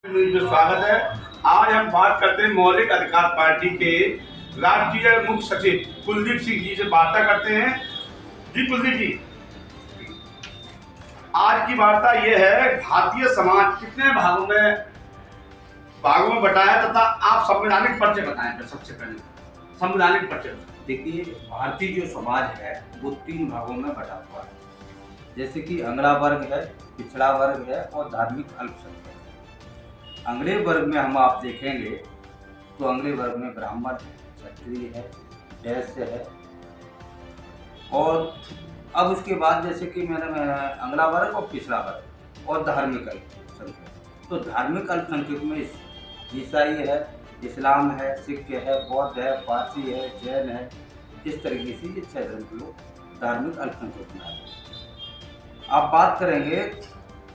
स्वागत है। आज हम बात करते हैं मौलिक अधिकार पार्टी के राष्ट्रीय मुख्य सचिव कुलदीप सिंह जी से वार्ता करते हैं। जी कुलदीप जी, आज की वार्ता ये है, भारतीय समाज कितने भागों में बटा है तथा आप संवैधानिक परिचय बताएं। सबसे पहले संवैधानिक परिचय। देखिए, भारतीय जो समाज है वो 3 भागों में बटा हुआ है, जैसे कि अंगड़ा वर्ग है, पिछड़ा वर्ग है और धार्मिक अल्पसंख्यक। अंगड़े वर्ग में हम आप देखेंगे तो अंगड़े वर्ग में ब्राह्मण है, क्षत्रिय है, वैश्य है। और अब उसके बाद जैसे कि मैंने अंगड़ा वर्ग और पिछड़ा वर्ग और धार्मिक अल्पसंख्यक। तो धार्मिक अल्पसंख्यक में ईसाई है, इस्लाम है, सिख है, बौद्ध है, पारसी है, जैन है। इस तरीके से ये 6 धर्म के लोग धार्मिक अल्पसंख्यक में आते हैं। आप बात करेंगे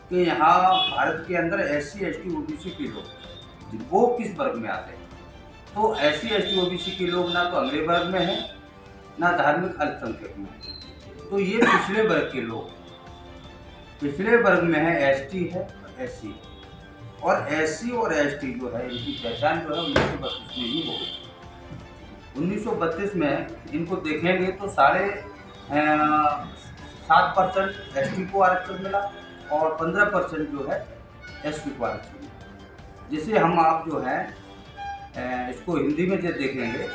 कि यहाँ भारत के अंदर SC, ST, OBC के लोग वो किस वर्ग में आते हैं, तो SC, ST, OBC के लोग ना तो अंगड़े वर्ग में है ना धार्मिक अल्पसंख्यक में है। तो ये पिछड़े वर्ग के लोग, पिछड़े वर्ग में है ST है और SC। और SC और ST जो है इनकी पहचान जो है 1932 में ही हो गई। 1932 में इनको देखेंगे तो 7% ST को आरक्षण मिला और 15% जो है ST को आरक्षण मिला। जिसे हम आप जो है इसको हिंदी में जो देखेंगे,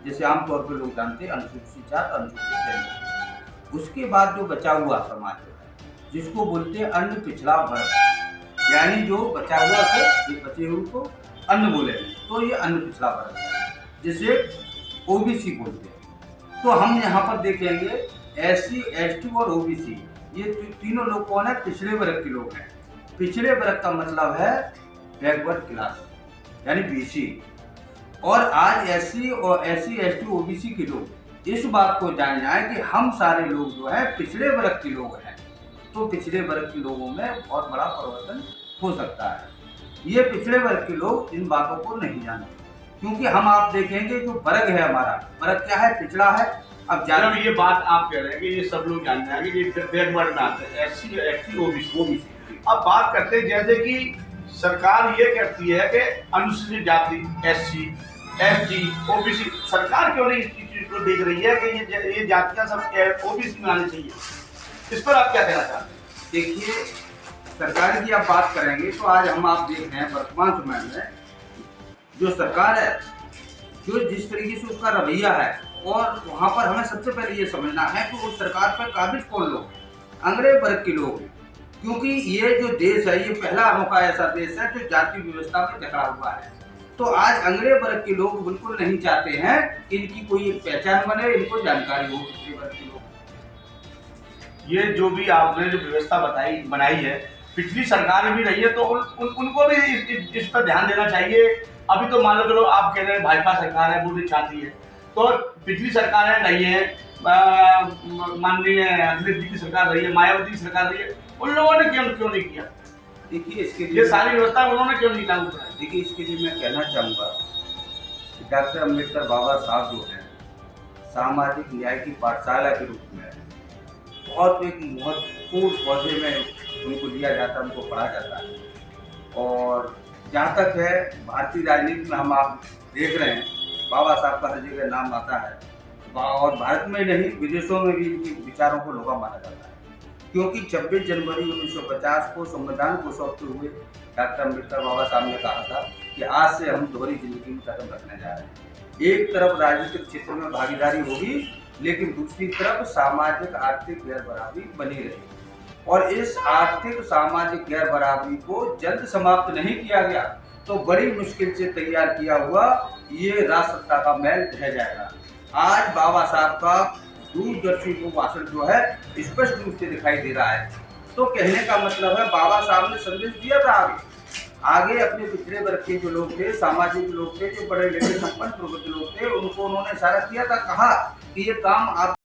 जैसे आमतौर पर लोग जानते हैं अनुसूचित जात, अनुसूचित जनजाति। उसके बाद जो बचा हुआ समाज जो है जिसको बोलते हैं अन्य पिछड़ा वर्ग, यानी जो बचा हुआ से ये बचे हुए को अन्य बोलेंगे तो ये अन्य पिछड़ा वर्ग है, जिसे OBC बोलते हैं। तो हम यहाँ पर देखेंगे SC, ST और OBC, ये तीनों लोग कौन है? पिछड़े वर्ग के लोग हैं। पिछड़े वर्ग का मतलब है बैकवर्ड क्लास यानी BC। और आज SC, ST, OBC के लोग इस बात को जान जाए कि हम सारे लोग जो है पिछड़े वर्ग के लोग हैं, तो पिछड़े वर्ग के लोगों में बहुत बड़ा परिवर्तन हो सकता है। ये पिछड़े वर्ग के लोग इन बातों को नहीं जानते, क्योंकि हम आप देखेंगे जो वर्ग है हमारा, वर्ग क्या है? पिछड़ा है। अब जब ये बात आप कह रहे हैं कि ये सब लोग जानते हैं कि ये बैकवर्ड में आते हैं, SC, ST, OBC। अब बात करते हैं जैसे कि सरकार ये कहती है कि अनुसूचित जाति SC, ST, OBC, सरकार क्यों नहीं इस चीज को देख रही है कि ये जातियां सब OBC में आनी चाहिए? इस पर आप क्या कहना चाहते हैं? देखिए, सरकार की आप बात करेंगे तो आज हम आप देख रहे हैं वर्तमान समय में जो सरकार है, जो जिस तरीके से उसका रवैया है, और वहाँ पर हमें सबसे पहले ये समझना है कि उस सरकार पर काबिज कौन लोग हैं? अंगड़े वर्ग के लोग हैं। क्योंकि ये जो देश है ये पहला अनोखा ऐसा देश है जो जाति व्यवस्था में जकड़ा हुआ है। तो आज अंगड़े वर्ग के लोग बिल्कुल नहीं चाहते हैं इनकी कोई एक पहचान बने, इनको जानकारी हो पिछड़े वर्ग के लोग। ये जो भी आपने जो व्यवस्था बनाई है, पिछली सरकार भी रही है, तो उनको भी इस पर ध्यान देना चाहिए। अभी तो मान लो चलो आप कह रहे हैं भाजपा सरकार है, वो नहीं चाहती है, तो पिछली सरकारें रही है, माननीय अखिलेश जी की सरकार रही है, मायावती की सरकार रही है, उन लोगों ने क्यों नहीं किया? देखिए, इसके लिए ये सारी व्यवस्था उन्होंने क्यों नहीं लागू कराई? देखिए, इसके लिए मैं कहना चाहूँगा कि डॉक्टर अम्बेडकर बाबा साहब जो हैं सामाजिक न्याय की पाठशाला के रूप में बहुत एक महत्वपूर्ण पौधे में उनको लिया जाता है, उनको पढ़ा जाता है। और जहाँ तक है भारतीय राजनीति में हम आप देख रहे हैं बाबा साहब का हर जगह नाम आता है, और भारत में नहीं विदेशों में भी इनके विचारों को लोहा माना जाता है। क्योंकि 26 जनवरी 1950 को संविधान को सौंपते हुए डॉक्टर अम्बेडकर बाबा साहब ने कहा था कि आज से हम दोहरी जिंदगी में कदम रखने जा रहे हैं। एक तरफ राजनीतिक क्षेत्र में भागीदारी होगी, लेकिन दूसरी तरफ सामाजिक आर्थिक गैर बराबरी बनी रहेगी। और इस आर्थिक सामाजिक गैर बराबरी को जल्द समाप्त नहीं किया गया तो बड़ी मुश्किल से तैयार किया हुआ ये राजसत्ता का महल ढह जाएगा। आज बाबा साहब का दूरदर्शी को भाषण जो है स्पष्ट रूप से दिखाई दे रहा है। तो कहने का मतलब है बाबा साहब ने संदेश दिया था आगे अपने पिछड़े वर्ग के जो लोग थे, सामाजिक लोग थे, जो बड़े लेखे संपन्न प्रबुद्ध लोग थे, उनको उन्होंने इशारा किया था, कहा कि ये काम आप